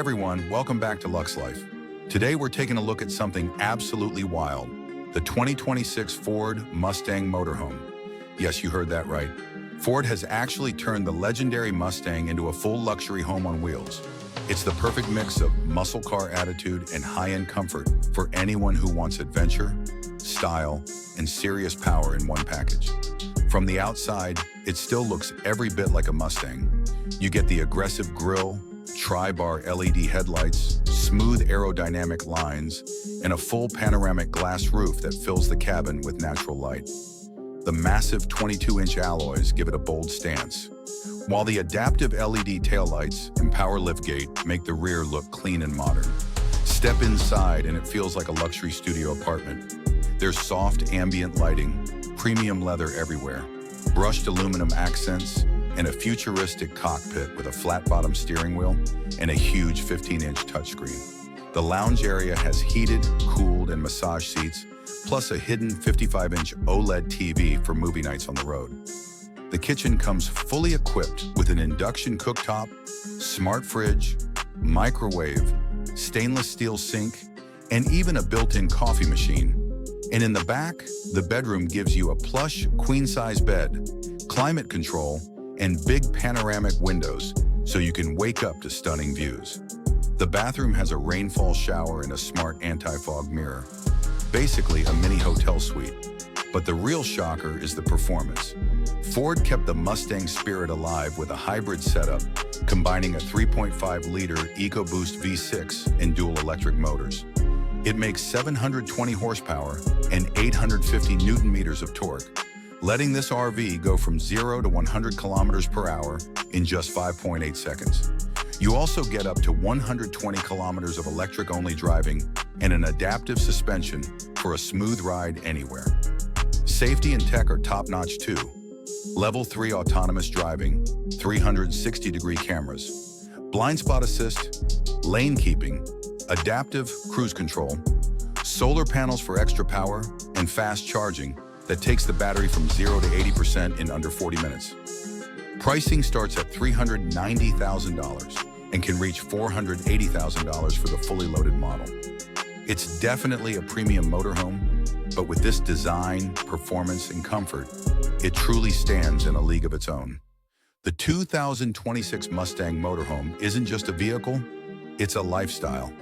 everyone, welcome back to Lux Life. Today we're taking a look at something absolutely wild, the 2026 Ford Mustang Motorhome. Yes, you heard that right. Ford has actually turned the legendary Mustang into a full luxury home on wheels. It's the perfect mix of muscle car attitude and high-end comfort for anyone who wants adventure, style, and serious power in one package. From the outside, it still looks every bit like a Mustang. You get the aggressive grille, tri-bar LED headlights, smooth aerodynamic lines, and a full panoramic glass roof that fills the cabin with natural light. The massive 22-inch alloys give it a bold stance, while the adaptive LED taillights and power liftgate make the rear look clean and modern. Step inside and it feels like a luxury studio apartment. There's soft ambient lighting, premium leather everywhere, brushed aluminum accents, and a futuristic cockpit with a flat-bottom steering wheel and a huge 15-inch touchscreen. The lounge area has heated, cooled, and massage seats, plus a hidden 55-inch OLED TV for movie nights on the road. The kitchen comes fully equipped with an induction cooktop, smart fridge, microwave, stainless steel sink, and even a built-in coffee machine. And in the back, the bedroom gives you a plush queen-size bed, climate control, and big panoramic windows so you can wake up to stunning views. The bathroom has a rainfall shower and a smart anti-fog mirror. Basically a mini hotel suite. But the real shocker is the performance. Ford kept the Mustang spirit alive with a hybrid setup, combining a 3.5-liter EcoBoost V6 and dual electric motors. It makes 720 horsepower and 850 Newton-meters of torque, letting this RV go from 0 to 100 kilometers per hour in just 5.8 seconds. You also get up to 120 kilometers of electric-only driving and an adaptive suspension for a smooth ride anywhere. Safety and tech are top-notch too. Level 3 autonomous driving, 360-degree cameras, blind spot assist, lane keeping, adaptive cruise control, solar panels for extra power, and fast charging that takes the battery from 0 to 80% in under 40 minutes. Pricing starts at $390,000 and can reach $480,000 for the fully loaded model. It's definitely a premium motorhome, but with this design, performance, and comfort, it truly stands in a league of its own. The 2026 Mustang Motorhome isn't just a vehicle, it's a lifestyle.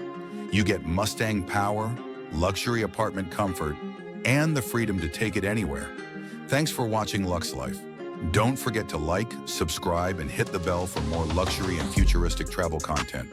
You get Mustang power, luxury apartment comfort, and the freedom to take it anywhere. Thanks for watching Lux Life. Don't forget to like, subscribe, and hit the bell for more luxury and futuristic travel content.